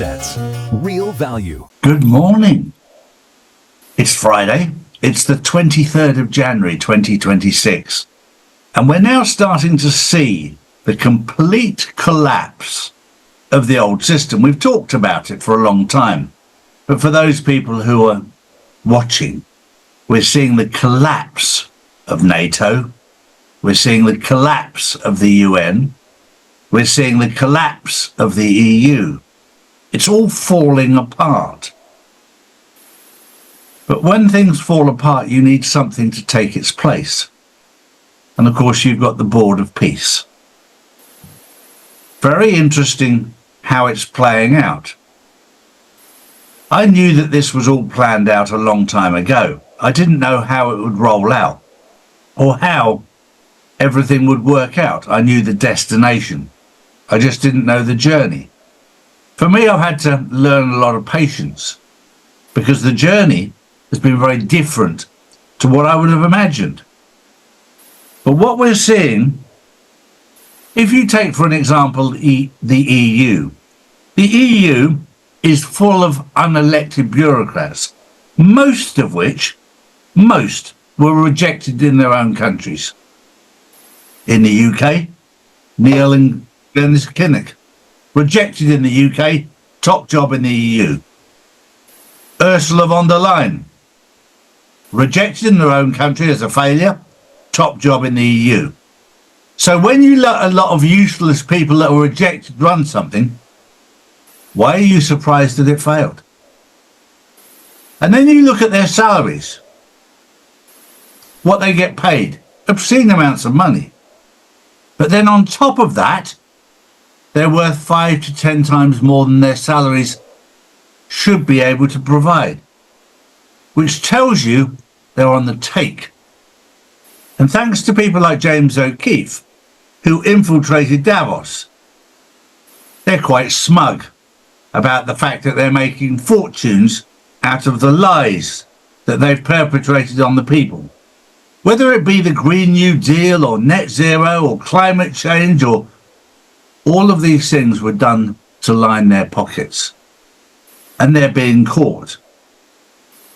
assets. Real value. Good morning. It's Friday. It's the 23rd of January 2026. And we're now starting to see the complete collapse of the old system. We've talked about it for a long time. But for those people who are watching, we're seeing the collapse of NATO. We're seeing the collapse of the UN. We're seeing the collapse of the EU. It's all falling apart. But when things fall apart, you need something to take its place. And of course, you've got the Board of Peace. Very interesting how it's playing out. I knew that this was all planned out a long time ago. I didn't know how it would roll out or how everything would work out. I knew the destination. I just didn't know the journey. For me, I've had to learn a lot of patience because the journey has been very different to what I would have imagined. But what we're seeing, if you take, for an example, the EU is full of unelected bureaucrats, most were rejected in their own countries. In the UK, Neil and Glenys Kinnock, rejected in the UK, top job in the EU. Ursula von der Leyen, rejected in their own country as a failure, top job in the EU. So when you let a lot of useless people that were rejected run something, why are you surprised that it failed? And then you look at their salaries, what they get paid, obscene amounts of money. But then on top of that, they're worth 5 to 10 times more than their salaries should be able to provide, which tells you they're on the take. And thanks to people like James O'Keefe, who infiltrated Davos, they're quite smug about the fact that they're making fortunes out of the lies that they've perpetrated on the people. Whether it be the Green New Deal or net zero or climate change, or all of these things were done to line their pockets. And they're being caught.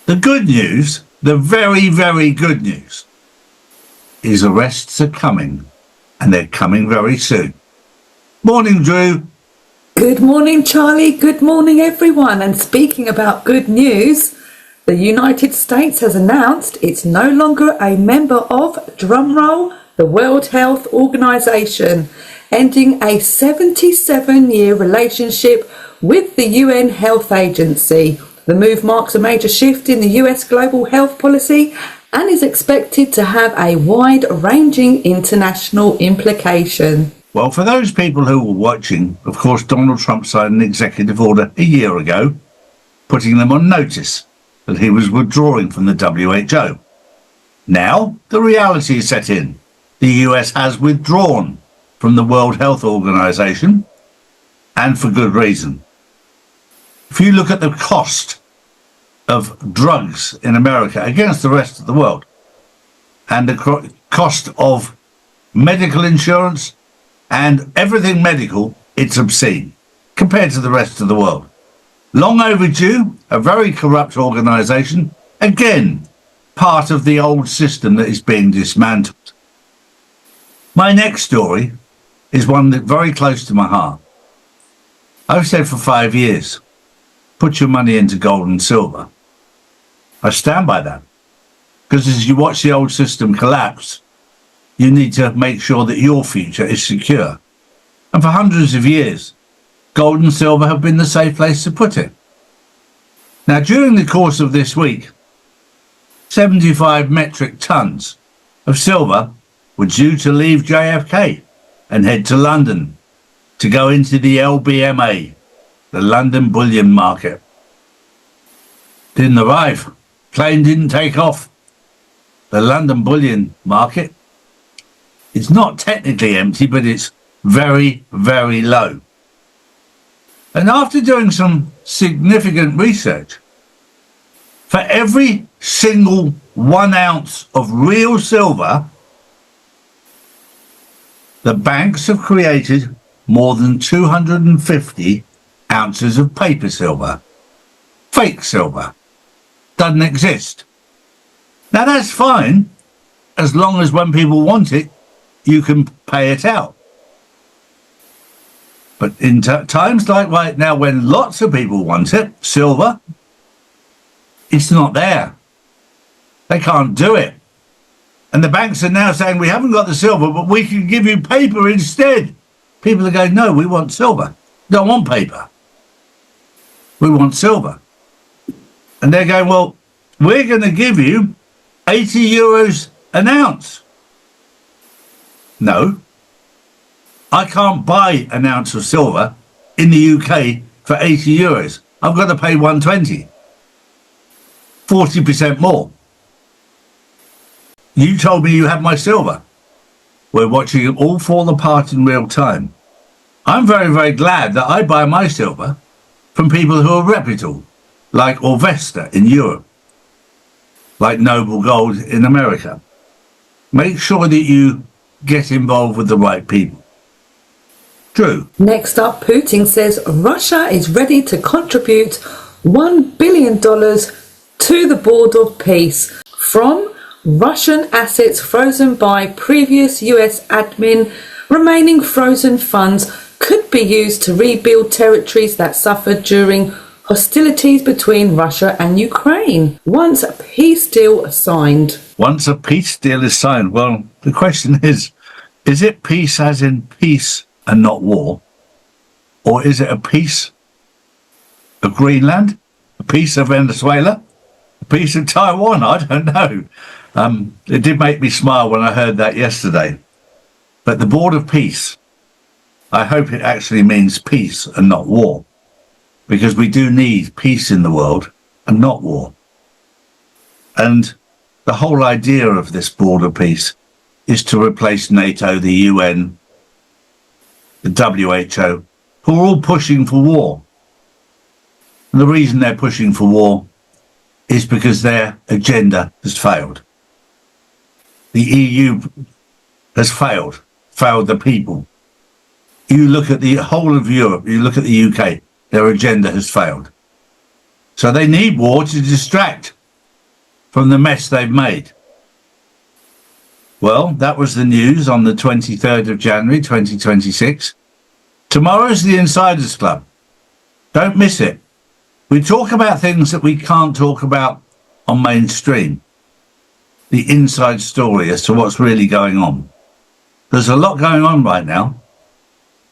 The good news, the very, very good news, is arrests are coming, and they're coming very soon. Morning, Drew. Good morning, Charlie. Good morning, everyone. And speaking about good news, the United States has announced it's no longer a member of, drumroll, the World Health Organization, ending a 77-year relationship with the UN Health Agency. The move marks a major shift in the US global health policy and is expected to have a wide-ranging international implication. Well, for those people who were watching, of course, Donald Trump signed an executive order a year ago, putting them on notice that he was withdrawing from the WHO. Now, the reality is set in. The US has withdrawn from the World Health Organization, and for good reason. If you look at the cost of drugs in America against the rest of the world, and the cost of medical insurance and everything medical, it's obscene compared to the rest of the world. Long overdue, a very corrupt organization, again, part of the old system that is being dismantled. My next story is one that's very close to my heart. I've said for 5 years, put your money into gold and silver. I stand by that, because as you watch the old system collapse, you need to make sure that your future is secure. And for hundreds of years, gold and silver have been the safe place to put it. Now, during the course of this week, 75 metric tons of silver were due to leave JFK and head to London to go into the LBMA, the London bullion market. Didn't arrive. Plane didn't take off. The London bullion market is not technically empty, but it's very, very low. And after doing some significant research, for every single 1 ounce of real silver, the banks have created more than 250 ounces of paper silver. Fake silver. Doesn't exist. Now that's fine, as long as when people want it, you can pay it out. But in times like right now, when lots of people want it, silver, it's not there. They can't do it. And the banks are now saying, we haven't got the silver, but we can give you paper instead. People are going, no, we want silver. Don't want paper. We want silver. And they're going, well, we're going to give you 80 euros an ounce. No. I can't buy an ounce of silver in the UK for 80 euros. I've got to pay 120. 40% more. You told me you had my silver. We're watching it all fall apart in real time. I'm very, very glad that I buy my silver from people who are reputable, like Orvesta in Europe, like Noble Gold in America. Make sure that you get involved with the right people. True. Next up, Putin says Russia is ready to contribute $1 billion to the Board of Peace from Russian assets frozen by previous US admin. Remaining frozen funds could be used to rebuild territories that suffered during hostilities between Russia and Ukraine once a peace deal signed. Once a peace deal is signed, well, the question is it peace as in peace and not war? Or is it a peace of Greenland? A peace of Venezuela? A peace of Taiwan? I don't know. It did make me smile when I heard that yesterday. But the Board of Peace, I hope it actually means peace and not war, because we do need peace in the world and not war. And the whole idea of this Board of Peace is to replace NATO, the UN, the WHO, who are all pushing for war. And the reason they're pushing for war is because their agenda has failed. The EU has failed the people. You look at the whole of Europe, you look at the UK, their agenda has failed. So they need war to distract from the mess they've made. Well, that was the news on the 23rd of January 2026. Tomorrow's the Insiders Club. Don't miss it. We talk about things that we can't talk about on mainstream. The inside story as to what's really going on. There's a lot going on right now.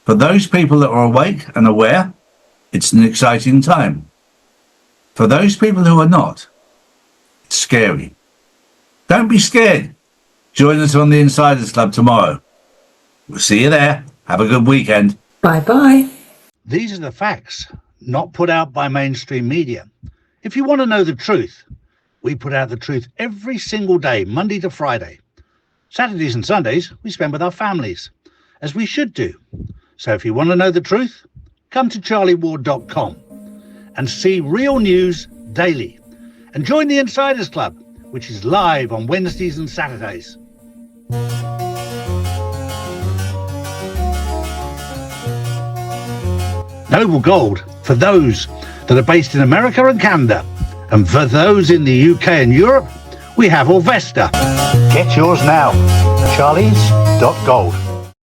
For those people that are awake and aware, it's an exciting time. For those people who are not, it's scary. Don't be scared. Join us on the Insiders Club tomorrow. We'll see you there. Have a good weekend. Bye-bye. These are the facts, not put out by mainstream media. If you want to know the truth, we put out the truth every single day, Monday to Friday. Saturdays and Sundays, we spend with our families, as we should do. So if you want to know the truth, come to charlieward.com and see real news daily. And join the Insiders Club, which is live on Wednesdays and Saturdays. Noble Gold for those that are based in America and Canada. And for those in the UK and Europe, we have Orvesta. Get yours now. Charlies.gold.